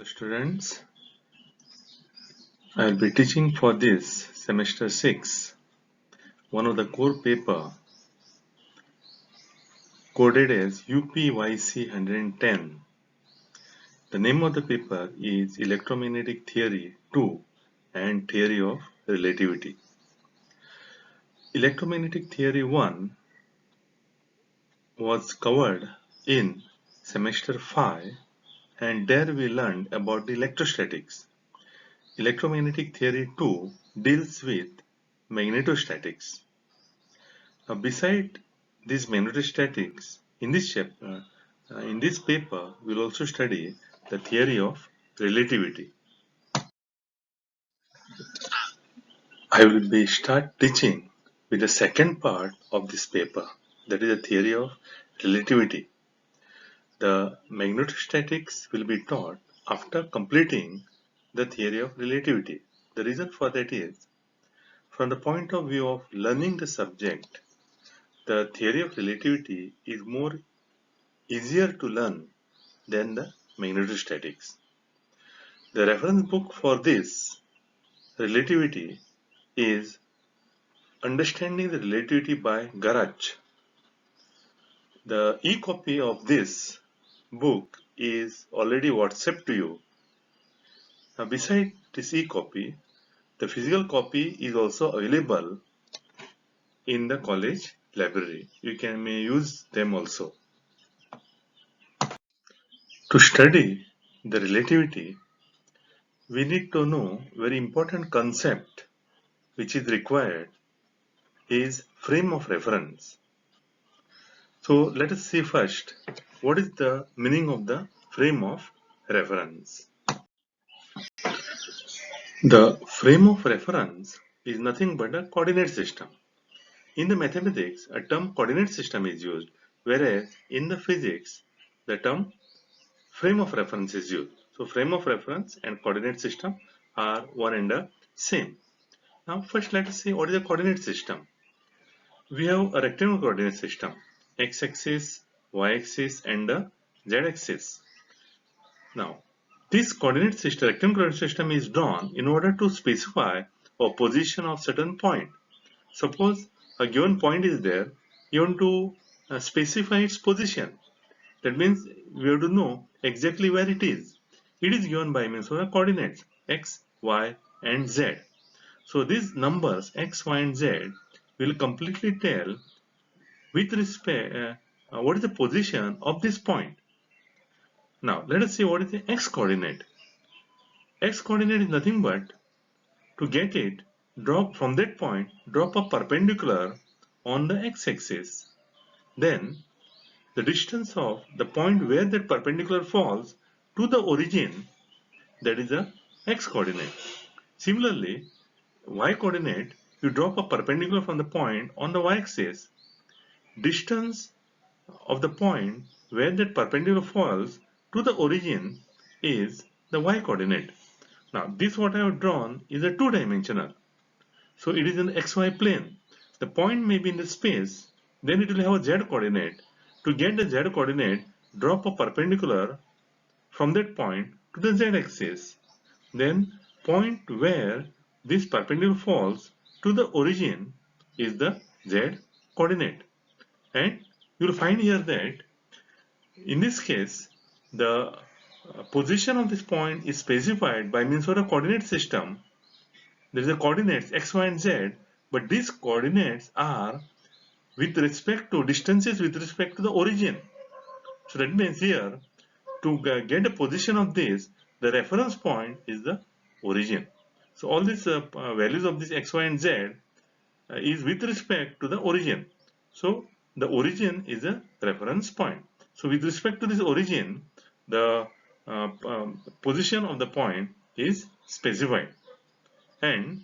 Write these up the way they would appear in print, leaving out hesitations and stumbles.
Hello students, I will be teaching for this semester 6 one of the core paper coded as UPYC 110. The name of the paper is Electromagnetic Theory 2 and Theory of Relativity. Electromagnetic Theory 1 was covered in semester 5 and there we learned about the electrostatics. Electromagnetic Theory 2 deals with magnetostatics. Beside these magnetostatics, in this chapter, in this paper, we'll also study the theory of relativity. I will be start teaching with the second part of this paper, that is the theory of relativity. The magnetostatics will be taught after completing the theory of relativity. The reason for that is, from the point of view of learning the subject, the theory of relativity is more easier to learn than the magnetostatics. The reference book for this relativity is Understanding the Relativity by Garach. The e-copy of this book is already WhatsApp to you. Now, beside this e-copy, the physical copy is also available in the college library. You may use them also. To study the relativity, we need to know very important concept which is required is frame of reference. So let us see first what is the meaning of the frame of reference. The frame of reference is nothing but a coordinate system. In the mathematics, a term coordinate system is used, whereas in the physics, the term frame of reference is used. So frame of reference and coordinate system are one and the same. Now first let us see what is a coordinate system. We have a rectangular coordinate system, x-axis, y-axis and the z-axis. Now, this coordinate system, rectangular coordinate system is drawn in order to specify a position of certain point. Suppose a given point is there, you want to specify its position. That means we have to know exactly where it is. It is given by means of the coordinates x, y and z. So these numbers x, y and z will completely tell with respect what is the position of this point. Now let us see what is the x coordinate. X coordinate is nothing but to get it, drop from that point, drop a perpendicular on the x-axis. Then the distance of the point where that perpendicular falls to the origin, that is the x coordinate. Similarly, y coordinate, you drop a perpendicular from the point on the y-axis. Distance of the point where that perpendicular falls to the origin is the y coordinate. Now this what I have drawn is a two-dimensional. So it is in the xy plane. The point may be in the space, then it will have a z coordinate. To get the z coordinate, drop a perpendicular from that point to the z axis. Then point where this perpendicular falls to the origin is the z coordinate. And you will find here that in this case the position of this point is specified by means of a coordinate system. There is a coordinates x, y and z, but these coordinates are with respect to distances with respect to the origin. So that means here to get the position of this, the reference point is the origin. So all these values of this x, y and z is with respect to the origin. So the origin is a reference point. So with respect to this origin, the position of the point is specified. And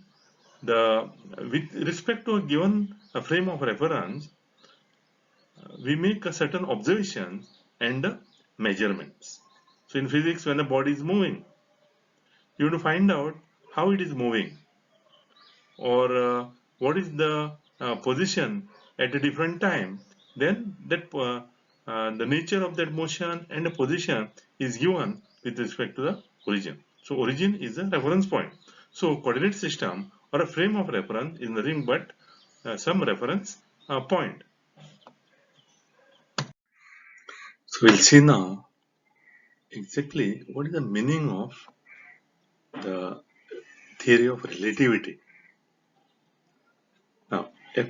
with respect to a given frame of reference, we make a certain observations and measurements. So in physics, when the body is moving, you have to find out how it is moving, or what is the position at a different time. Then that the nature of that motion and the position is given with respect to the origin. So origin is a reference point. So coordinate system or a frame of reference is nothing but some reference point. So we'll see now exactly what is the meaning of the theory of relativity. Now, a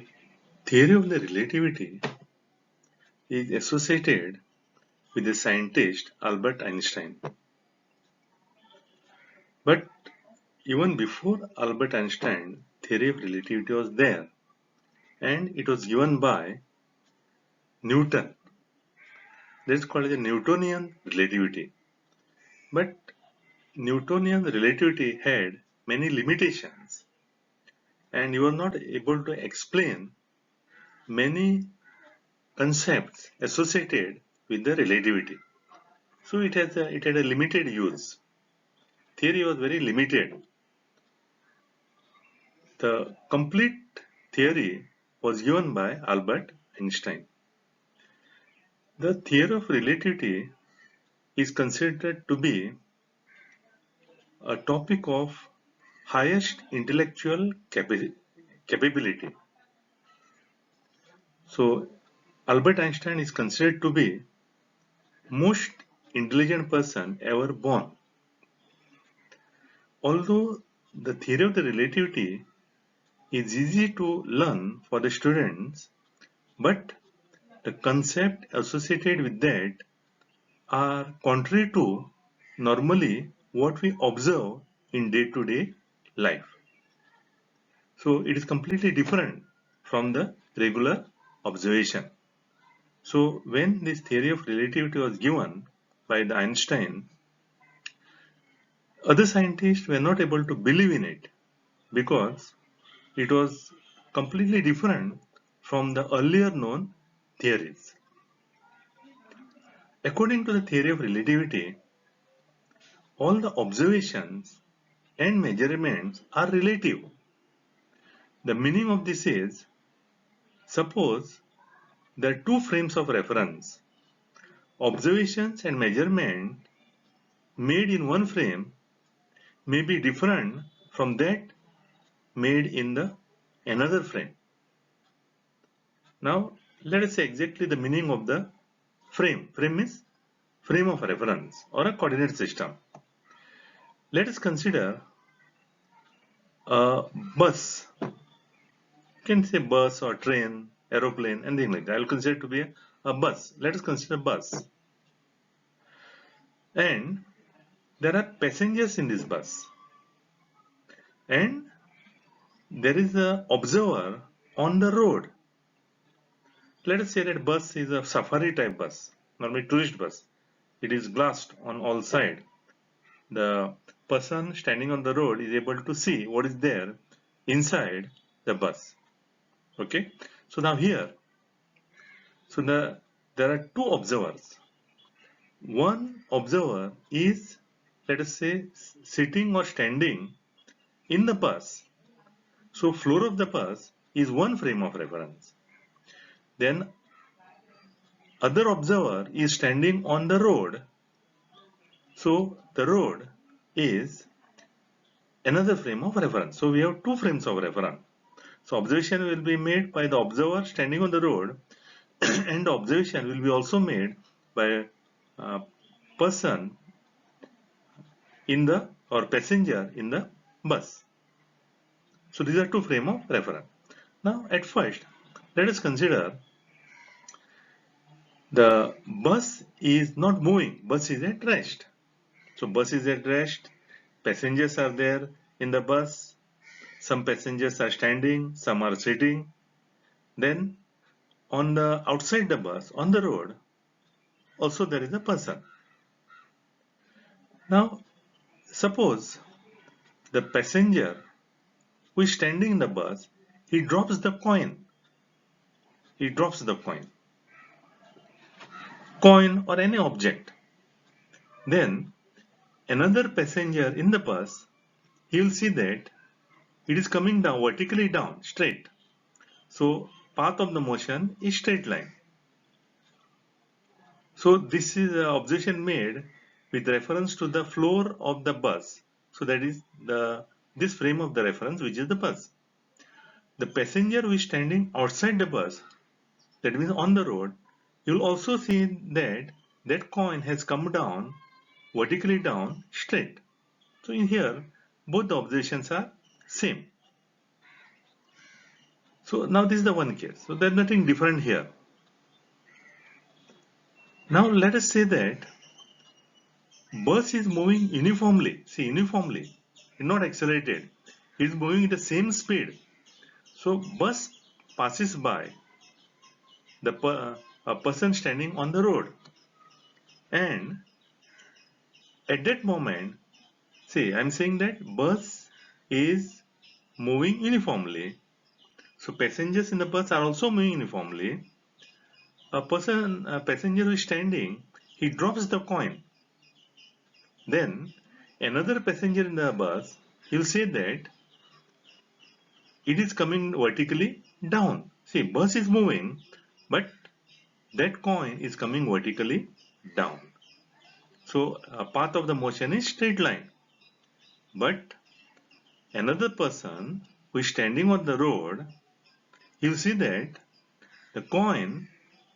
theory of the relativity is associated with the scientist Albert Einstein. But even before Albert Einstein, theory of relativity was there, and it was given by Newton. That's called the Newtonian relativity. But Newtonian relativity had many limitations, and you are not able to explain many concepts associated with the relativity. So it had a limited use. Theory was very limited. The complete theory was given by Albert Einstein. The theory of relativity is considered to be a topic of highest intellectual capability. So Albert Einstein is considered to be most intelligent person ever born. Although the theory of the relativity is easy to learn for the students, but the concept associated with that are contrary to normally what we observe in day-to-day life. So it is completely different from the regular observation. So when this theory of relativity was given by the Einstein, other scientists were not able to believe in it because it was completely different from the earlier known theories. According to the theory of relativity, all the observations and measurements are relative. The meaning of this is, suppose there are two frames of reference. Observations and measurement made in one frame may be different from that made in the another frame. Now let us say exactly the meaning of the frame. Frame is frame of reference or a coordinate system. Let us consider a bus. You can say bus or train, aeroplane, anything like that. I will consider it to be a bus. Let us consider bus. And there are passengers in this bus. And there is an observer on the road. Let us say that bus is a safari type bus, normally tourist bus. It is glassed on all sides. The person standing on the road is able to see what is there inside the bus. Okay, so now here, so there are two observers. One observer is, let us say, sitting or standing in the bus. So floor of the bus is one frame of reference. Then other observer is standing on the road. So the road is another frame of reference. So we have two frames of reference. So observation will be made by the observer standing on the road and the observation will be also made by a person in the or passenger in the bus. So these are two frames of reference. Now at first let us consider the bus is not moving, bus is at rest. So bus is at rest, passengers are there in the bus, some passengers are standing, some are sitting. Then on the outside the bus, on the road, also there is a person. Now suppose the passenger who is standing in the bus, he drops the coin. He drops the coin or any object. Then another passenger in the bus, he will see that it is coming down vertically down, straight. So path of the motion is straight line. So this is an observation made with reference to the floor of the bus. So that is this frame of the reference, which is the bus. The passenger who is standing outside the bus, that means on the road, you will also see that that coin has come down vertically down straight. So in here, both the observations are same. So now this is the one case. So there's nothing different here. Now let us say that bus is moving uniformly. See, uniformly, not accelerated. It is moving at the same speed. So bus passes by a person standing on the road, and at that moment, see, I'm saying that bus is moving uniformly. So passengers in the bus are also moving uniformly. A passenger who is standing, he drops the coin. Then another passenger in the bus, he'll say that it is coming vertically down. See, bus is moving, but that coin is coming vertically down. So a path of the motion is straight line. But another person who is standing on the road, he'll see that the coin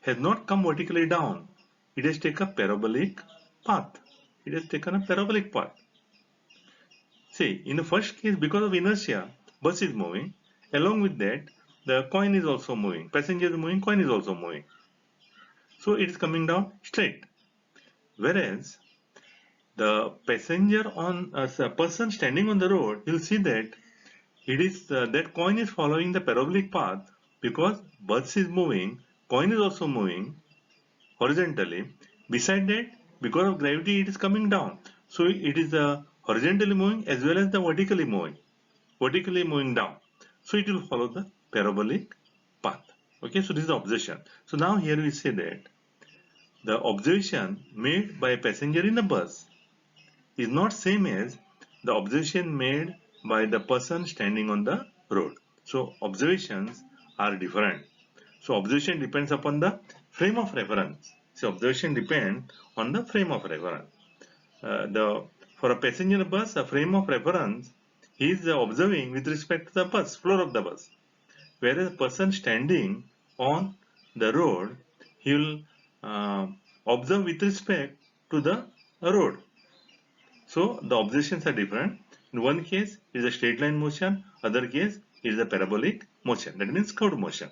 has not come vertically down. It has taken a parabolic path. It has taken a parabolic path. See, in the first case, because of inertia, bus is moving. Along with that, the coin is also moving. Passenger is moving, coin is also moving. So it is coming down straight. Whereas the passenger on a person standing on the road, you'll see that it is that coin is following the parabolic path because bus is moving, coin is also moving horizontally. Beside that, because of gravity, it is coming down. So it is horizontally moving as well as the vertically moving down. So it will follow the parabolic path. Okay, so this is the observation. So now here we say that the observation made by a passenger in the bus is not same as the observation made by the person standing on the road. So observations are different. So observation depends upon the frame of reference. So observation depends on the frame of reference. For a passenger bus, a frame of reference is observing with respect to the bus, floor of the bus. Whereas a person standing on the road, he will observe with respect to the road. So the observations are different. In one case, it is a straight line motion. Other case, it is a parabolic motion. That means curved motion.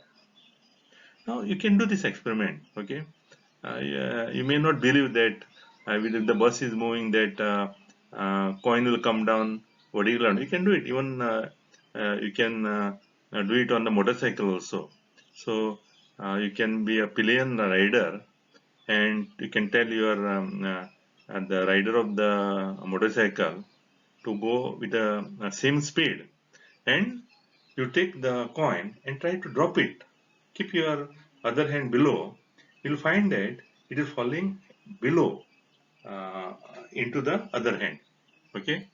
Now you can do this experiment. Okay, you may not believe that if the bus is moving, that coin will come down vertical. You can do it. Even you can do it on the motorcycle also. So you can be a pillion rider, and you can tell your the rider of the motorcycle to go with the same speed, and you take the coin and try to drop it. Keep your other hand below. You'll find that it is falling below uh, into the other hand. Okay,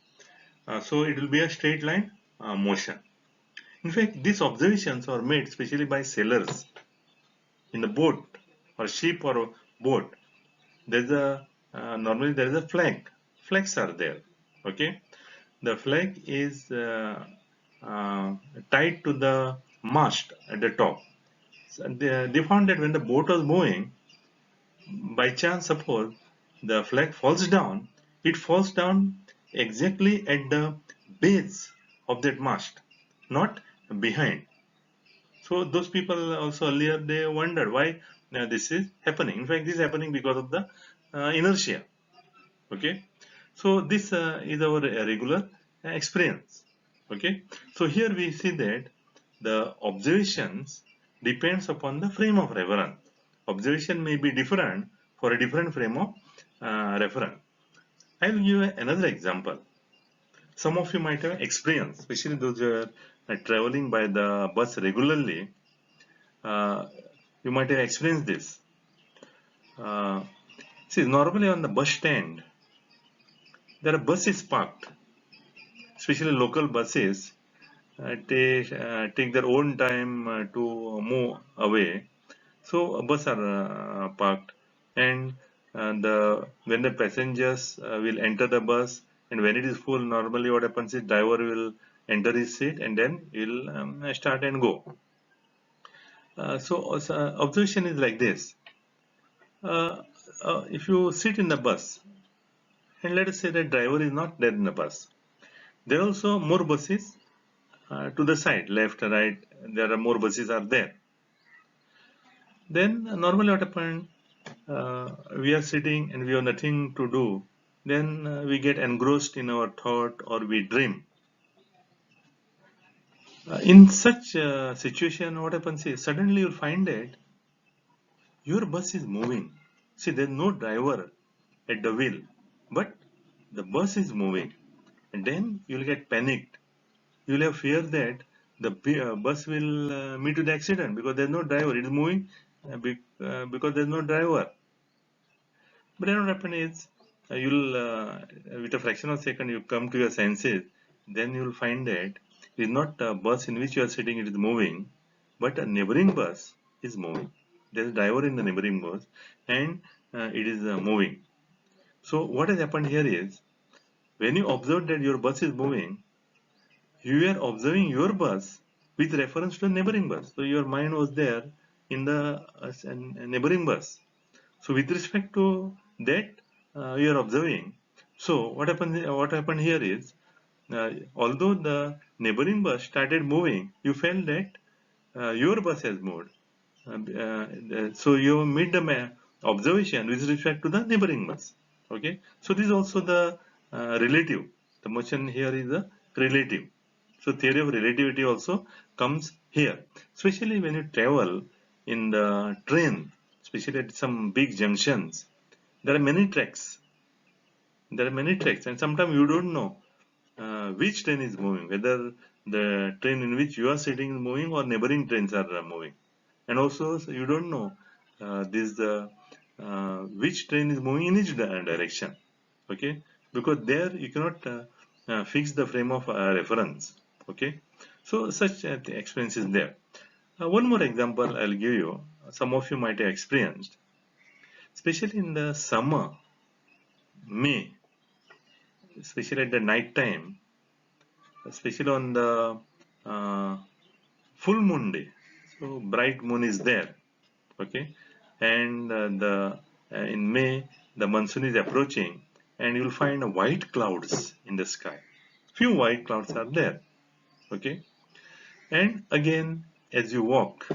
so it will be a straight line motion. In fact, these observations are made especially by sailors in the boat or ship or boat. There's a normally there is a flag. Flags are there. Okay, the flag is tied to the mast at the top. So they found that when the boat was moving, by chance, suppose the flag falls down, it falls down exactly at the base of that mast, not behind. So those people also earlier they wondered why this is happening. In fact, this is happening because of the inertia. Okay, so this is our regular experience. Okay, so here we see that the observations depends upon the frame of reference. Observation may be different for a different frame of reference. I will give another example. Some of you might have experienced, especially those who are traveling by the bus regularly. Uh, you might have experienced this. Uh, See, normally on the bus stand, there are buses parked, especially local buses take their own time to move away. So buses are parked, and when the passengers will enter the bus, and when it is full, normally what happens is driver will enter his seat and then he'll start and go. So observation is like this. If you sit in the bus, and let us say that driver is not there in the bus, there are also more buses to the side, left, right. There are more buses are there. Then normally what happens? We are sitting and we have nothing to do. Then we get engrossed in our thought or we dream. In such situation, what happens is suddenly you'll find that your bus is moving. See, there's no driver at the wheel, but the bus is moving, and then you'll get panicked. You'll have fear that the bus will meet with the accident because there's no driver. It is moving because there's no driver. But then what happens is you'll with a fraction of a second you come to your senses. Then you'll find that it is not a bus in which you are sitting. It is moving, but a neighboring bus is moving. There is a driver in the neighboring bus, and it is moving. So what has happened here is when you observe that your bus is moving, you are observing your bus with reference to a neighboring bus. So your mind was there in the neighboring bus. So with respect to that, you are observing. So what happened? What happened here is, although the neighboring bus started moving, you felt that your bus has moved. So you made the observation with respect to the neighboring bus. Okay. So this is also the relative. The motion here is the relative. So theory of relativity also comes here, especially when you travel in the train, especially at some big junctions. There are many tracks. There are many tracks, and sometimes you don't know which train is moving, whether the train in which you are sitting is moving or neighboring trains are moving. And also you don't know which train is moving in each direction. Okay, because there you cannot fix the frame of reference. Okay, so such experience is there. One more example I'll give you. Some of you might have experienced, especially in the summer, May, especially at the night time, especially on the uh, full moon day. So bright moon is there. Okay, and the in May the monsoon is approaching, and you'll find white clouds in the sky. Few white clouds are there. Okay, and again as you walk,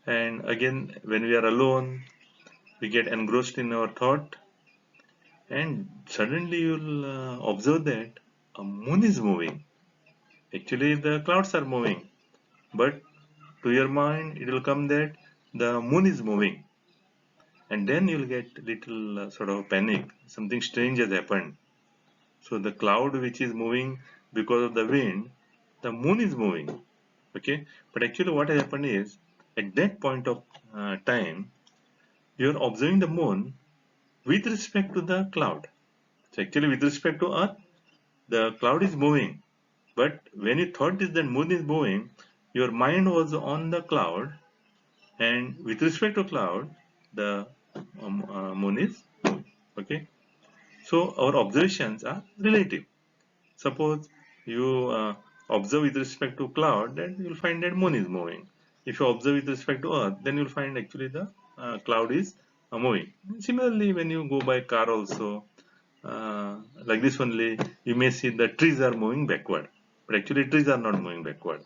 and again when we are alone, we get engrossed in our thought, and suddenly you'll observe that a moon is moving. Actually, the clouds are moving, but to your mind, it will come that the moon is moving, and then you'll get little sort of panic. Something strange has happened. So the cloud which is moving because of the wind, the moon is moving. Okay, but actually, what has happened is at that point of time, you are observing the moon with respect to the cloud. So actually, with respect to Earth, the cloud is moving. But when you thought is that moon is moving, your mind was on the cloud, and with respect to cloud, the moon is moving. Okay, so our observations are relative. Suppose you observe with respect to cloud, then you'll find that moon is moving. If you observe with respect to Earth, then you'll find actually the cloud is moving. Similarly, when you go by car also, like this only, you may see the trees are moving backward, but actually trees are not moving backward.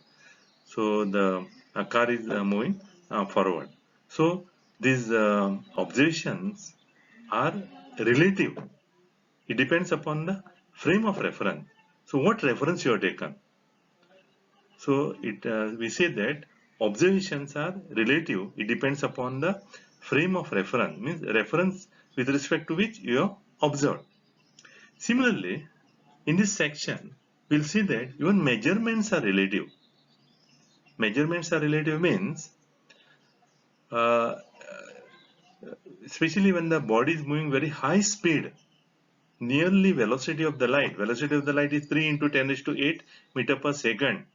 So the car is moving forward. So these observations are relative. It depends upon the frame of reference. So what reference you have taken? So we say that observations are relative. It depends upon the frame of reference, means reference with respect to which you have observed. Similarly, in this section, we'll see that even measurements are relative. Measurements are relative means, uh, especially when the body is moving very high speed, nearly velocity of the light. Velocity of the light is 3 into 10 raised to 8 meter per second.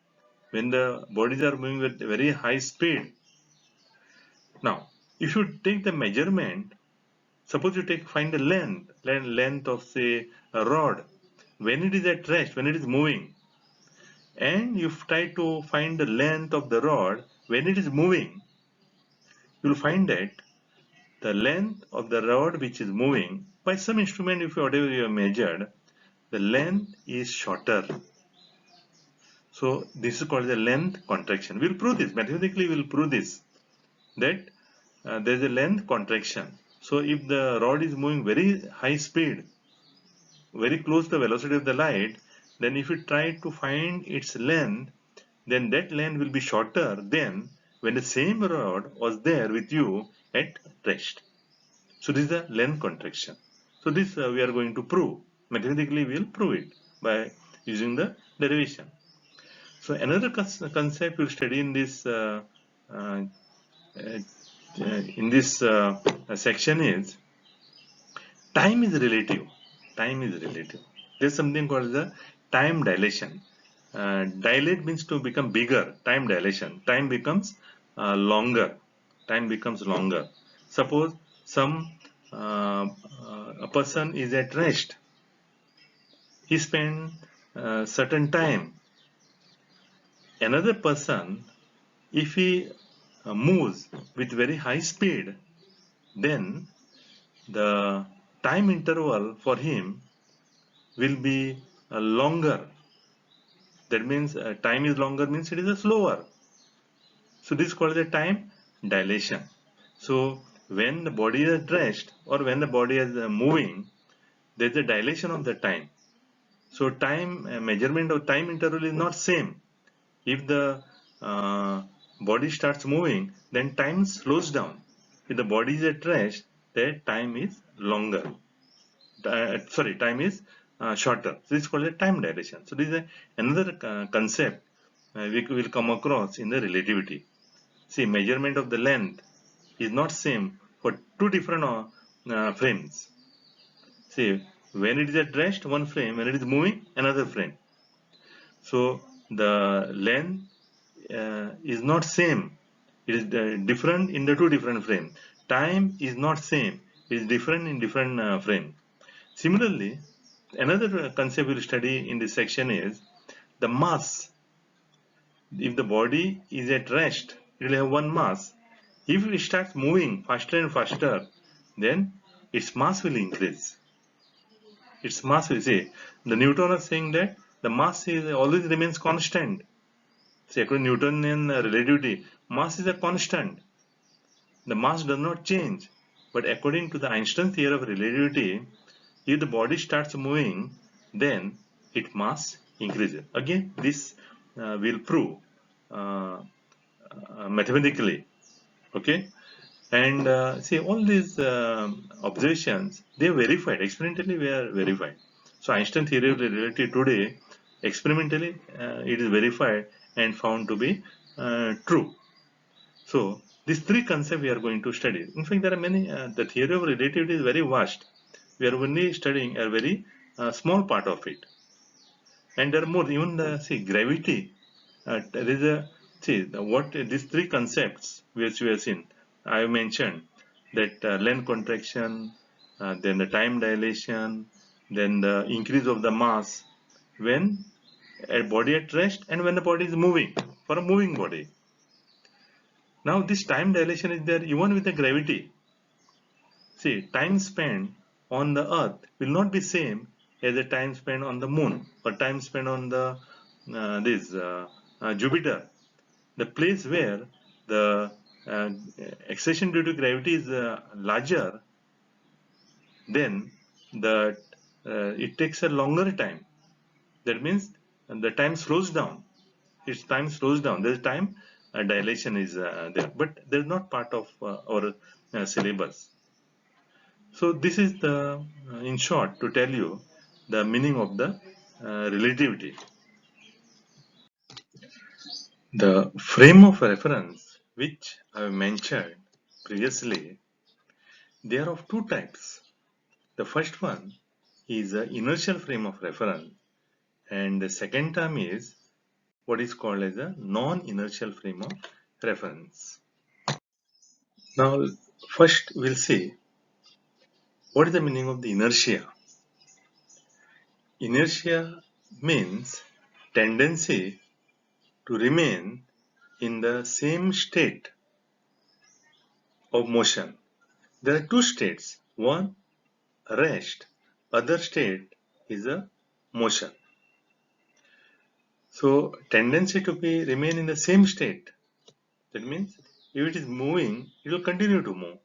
When the bodies are moving with very high speed. Now, if you take the measurement Suppose you find the length of say a rod when it is at rest, when it is moving, and you try to find the length of the rod when it is moving, you will find that the length of the rod which is moving by some instrument, if whatever you have measured, the length is shorter. So this is called the length contraction. We'll prove this mathematically. We'll prove this that there is a length contraction. So if the rod is moving very high speed, very close to the velocity of the light, then if you try to find its length, then that length will be shorter than when the same rod was there with you at rest. So this is the length contraction. So this we are going to prove. Mathematically we will prove it by using the derivation. So another concept we'll study in this uh, section is time is relative. Time is relative. There's something called the time dilation. Dilate means to become bigger. Time dilation. Time becomes longer. Time becomes longer. Suppose some a person is at rest. He spent certain time. Another person, if he moves with very high speed, then the time interval for him will be longer. That means time is longer means it is a slower. So this is called the time dilation. So when the body is at rest or when the body is moving, there is a dilation of the time. So time measurement of time interval is not same. If the body starts moving, then time slows down. If the body is at rest, then time is longer. Time is shorter. So this is called a time dilation. So this is another concept we will come across in the relativity. See, measurement of the length is not same for two different frames. See, when it is at rest, one frame; when it is moving, another frame. So the length is not same. It is different in the two different frames. Time is not same. It is different in different frame. Similarly, another concept we'll study in this section is the mass. If the body is at rest, it will have one mass. If it starts moving faster and faster, then its mass will increase. Its mass will say, the Newton is saying that the mass is always remains constant. See, according to Newtonian relativity, mass is a constant. The mass does not change. But according to the Einstein theory of relativity, if the body starts moving, then its mass increases. Again, this will prove mathematically. Okay, and see all these observations, they are verified experimentally. We are verified. So Einstein theory of relativity today, experimentally, it is verified and found to be true. So these three concepts we are going to study. In fact, there are many. The theory of relativity is very vast. We are only studying a very small part of it, and there are more. Even the gravity. There is a what these three concepts which we have seen. I have mentioned that length contraction, then the time dilation, then the increase of the mass when a body at rest and when the body is moving for a moving body. Now this time dilation is there even with the gravity. See, time spent on the earth will not be same as the time spent on the moon or time spent on the Jupiter, the place where the acceleration due to gravity is larger. Then the it takes a longer time. That means the time slows down. Its time slows down. There's time dilation is there, but there's not part of our syllabus. So this is the, in short, to tell you the meaning of the relativity. The frame of reference, which I have mentioned previously, they are of two types. The first one is the inertial frame of reference, and the second term is what is called as a non-inertial frame of reference. Now, first we'll see What is the meaning of the inertia? Inertia means tendency to remain in the same state of motion. There are two states. One, rest. Other state is a motion. So tendency to remain in the same state. That means if it is moving, it will continue to move.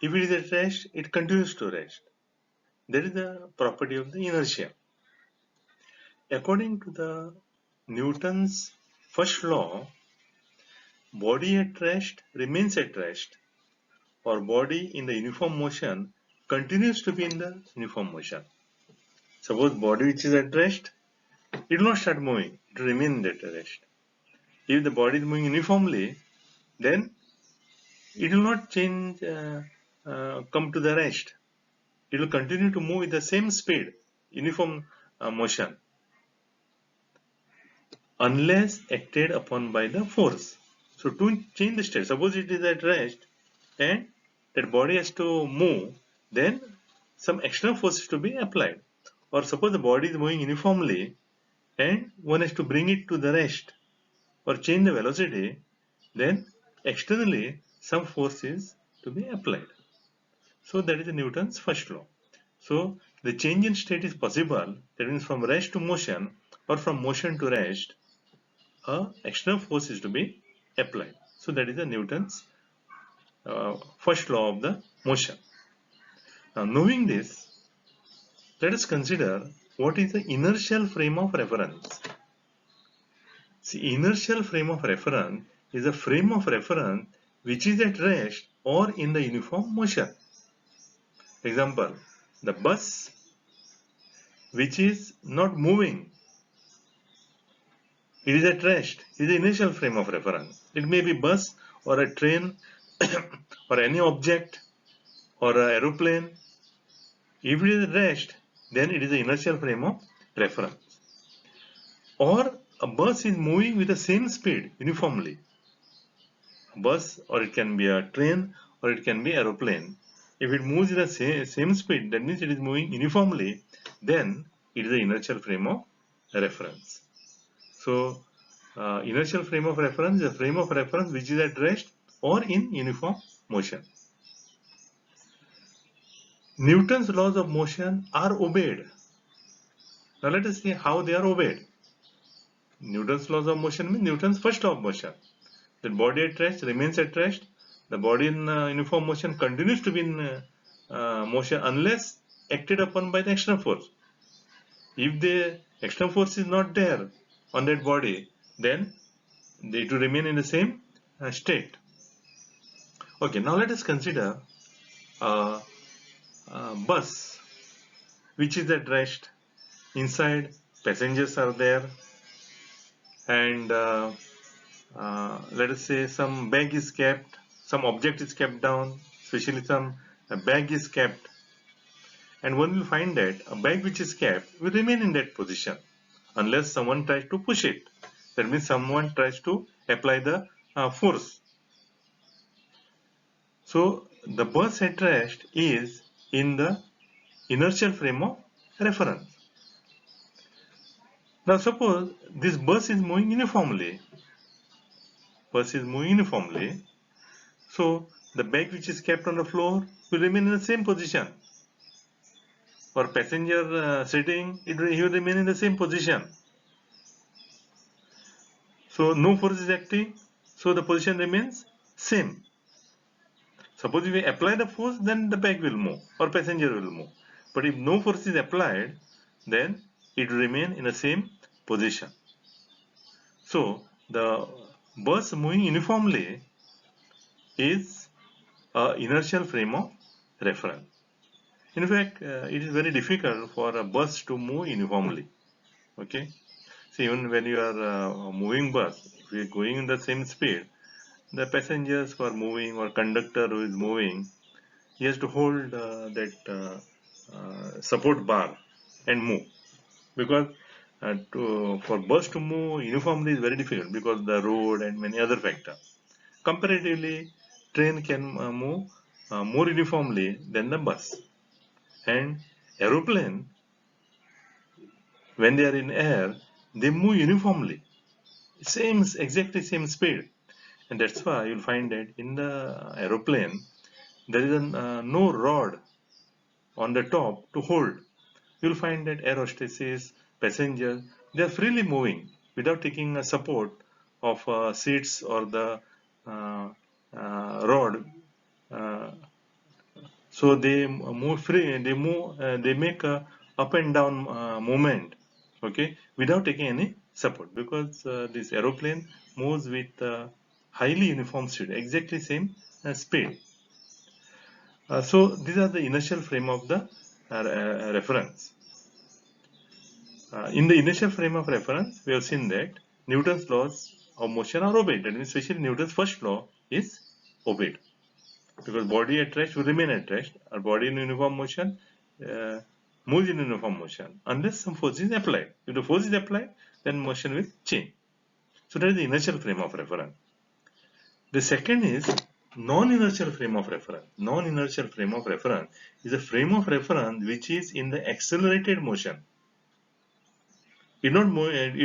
If it is at rest, it continues to rest. That is the property of the inertia. According to the Newton's first law, body at rest remains at rest, or body in the uniform motion continues to be in the uniform motion. Suppose body which is at rest, it will not start moving, it will remain at rest. If the body is moving uniformly, then it will not change, come to the rest. It will continue to move with the same speed, uniform motion, unless acted upon by the force. So to change the state, suppose it is at rest and that body has to move, then some external force is to be applied. Or suppose the body is moving uniformly and one has to bring it to the rest or change the velocity, then externally some force is to be applied. So that is Newton's first law. So the change in state is possible, that means from rest to motion or from motion to rest, a external force is to be applied. So that is Newton's first law of the motion. Now knowing this, let us consider what is the inertial frame of reference. See, inertial frame of reference is a frame of reference which is at rest or in the uniform motion. Example, the bus which is not moving, it is at rest, it is the inertial frame of reference. It may be bus or a train or any object or an aeroplane. If it is at rest, then it is the inertial frame of reference. Or a bus is moving with the same speed uniformly. A bus, or it can be a train, or it can be aeroplane. If it moves with the same speed, that means it is moving uniformly, then it is the inertial frame of reference. So, inertial frame of reference is a frame of reference which is at rest or in uniform motion. Newton's laws of motion are obeyed. Now let us see how they are obeyed. Newton's laws of motion means Newton's first law of motion. The body at rest remains at rest. The body in uniform motion continues to be in motion unless acted upon by the external force. If the external force is not there on that body, then it will remain in the same state. Okay, now let us consider a bus which is at rest. Inside, passengers are there, and let us say some bag is kept, some object is kept down, especially some bag is kept, and one will find that a bag which is kept will remain in that position unless someone tries to push it. That means someone tries to apply the force. So the bus at rest is in the inertial frame of reference. Now suppose this bus is moving uniformly. So the bag which is kept on the floor will remain in the same position. Or passenger sitting, he will remain in the same position. So no force is acting, so the position remains same. Suppose if we apply the force, then the bag will move or passenger will move. But if no force is applied, then it will remain in the same position. So the bus moving uniformly is an inertial frame of reference. In fact, it is very difficult for a bus to move uniformly. Okay, so even when you are moving bus, if you are going in the same speed, the passengers who are moving or conductor who is moving, he has to hold that support bar and move, because for bus to move uniformly is very difficult because the road and many other factors. Comparatively, train can move more uniformly than the bus. And aeroplane, when they are in air, they move uniformly, exactly same speed. And that's why you'll find that in the aeroplane, there is no rod on the top to hold. You'll find that air hostesses, passengers, they are freely moving without taking a support of seats or the uh, rod. Uh, so they move free. They make a up and down movement, okay, without taking any support because this aeroplane moves with highly uniform speed, exactly same speed. So these are the inertial frame of the reference. In the initial frame of reference, we have seen that Newton's laws of motion are obeyed. That means, especially Newton's first law is obeyed because body at rest will remain at rest. Our body in uniform motion uh, moves in uniform motion unless some force is applied. If the force is applied, then motion will change. So that is the inertial frame of reference. The second is non-inertial frame of reference. Non-inertial frame of reference is a frame of reference which is in the accelerated motion. It's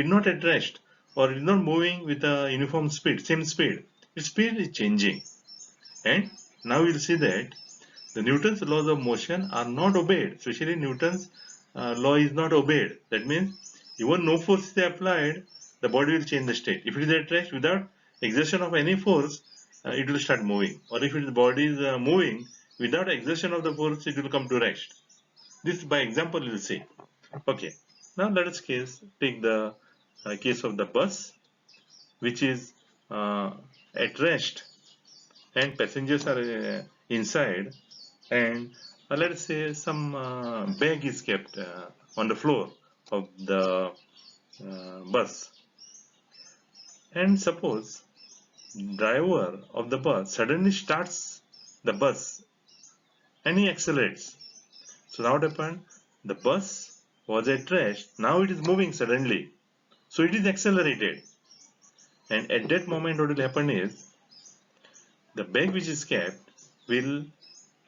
not at rest or it's not moving with a uniform speed, same speed. Its speed is changing. And now we'll see that the Newton's laws of motion are not obeyed, especially Newton's law is not obeyed. That means even no force is applied, the body will change the state. If it is at rest without exertion of any force, it will start moving. Or if the body is moving without exertion of the force, it will come to rest. This by example you will see. Okay, now let us take the case of the bus, which is at rest and passengers are inside, and let us say some bag is kept on the floor of the bus. And suppose driver of the bus suddenly starts the bus and he accelerates. So now what happened? The bus was at rest, now it is moving suddenly. So it is accelerated. And at that moment what will happen is the bag which is kept will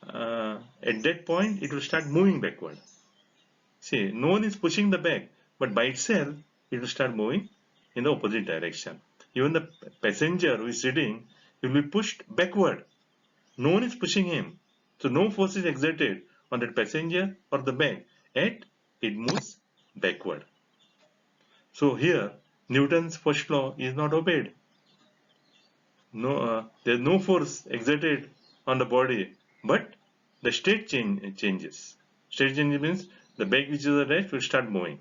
at that point it will start moving backward. See, no one is pushing the bag, but by itself it will start moving in the opposite direction. Even the passenger who is sitting will be pushed backward. No one is pushing him. So no force is exerted on that passenger or the bag, yet it moves backward. So here Newton's first law is not obeyed. There's no force exerted on the body, but the changes. State change means the bag which is at rest will start moving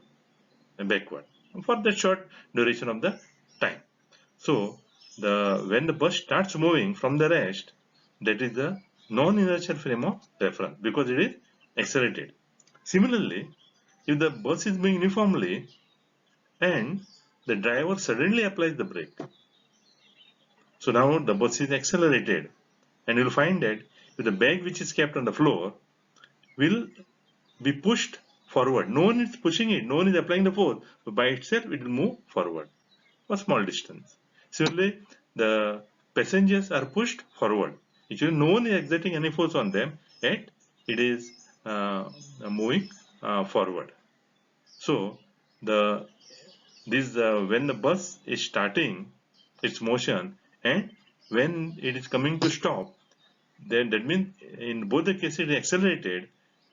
backward for the short duration of the time. So when the bus starts moving from the rest, that is the non-inertial frame of reference because it is accelerated. Similarly, if the bus is moving uniformly and the driver suddenly applies the brake, so now the bus is accelerated, and you'll find that the bag which is kept on the floor will be pushed forward. No one is pushing it, no one is applying the force, but by itself it will move forward for small distance. Similarly, the passengers are pushed forward. Actually, no one is exerting any force on them, yet it is moving forward. So the when the bus is starting its motion and when it is coming to stop, then that means in both the cases it is accelerated.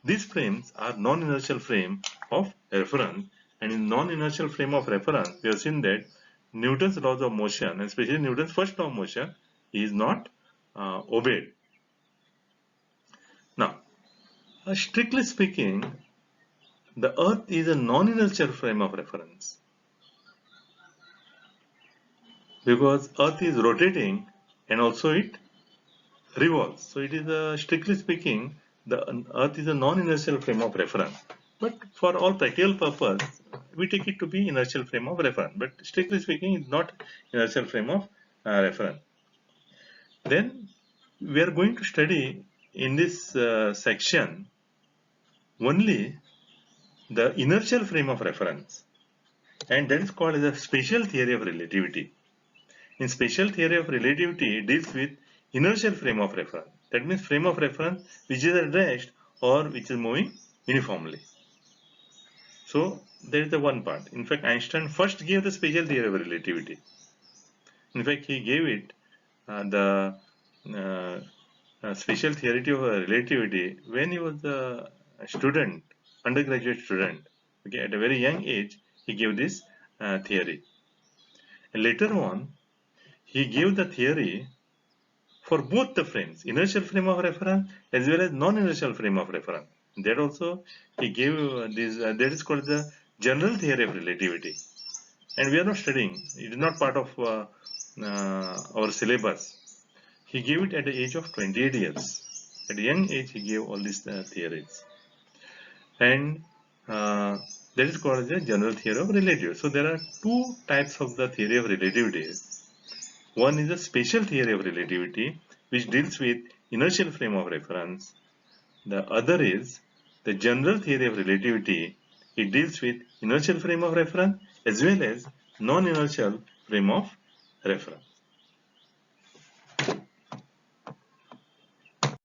These frames are non-inertial frame of reference, and in non-inertial frame of reference we have seen that Newton's laws of motion, especially Newton's first law of motion, is not obeyed. Now, strictly speaking, the earth is a non-inertial frame of reference because earth is rotating and also it revolves. So it is strictly speaking, the earth is a non-inertial frame of reference. But for all practical purpose, we take it to be inertial frame of reference. But strictly speaking, it's not inertial frame of reference. Then we are going to study in this section only the inertial frame of reference, and that is called as a special theory of relativity. In special theory of relativity, it deals with inertial frame of reference. That means frame of reference which is at rest or which is moving uniformly. So there is the one part. In fact, Einstein first gave the special theory of relativity. In fact, he gave it the special theory of relativity when he was a student, undergraduate student. Okay, at a very young age, he gave this theory. And later on, he gave the theory for both the frames, inertial frame of reference as well as non-inertial frame of reference. That also he gave this. That is called the general theory of relativity. And we are not studying. It is not part of our syllabus. He gave it at the age of 28 years. At a young age, he gave all these theories. And that is called the general theory of relativity. So there are two types of the theory of relativity. One is the special theory of relativity, which deals with inertial frame of reference. The other is the general theory of relativity. It deals with inertial frame of reference as well as non-inertial frame of reference.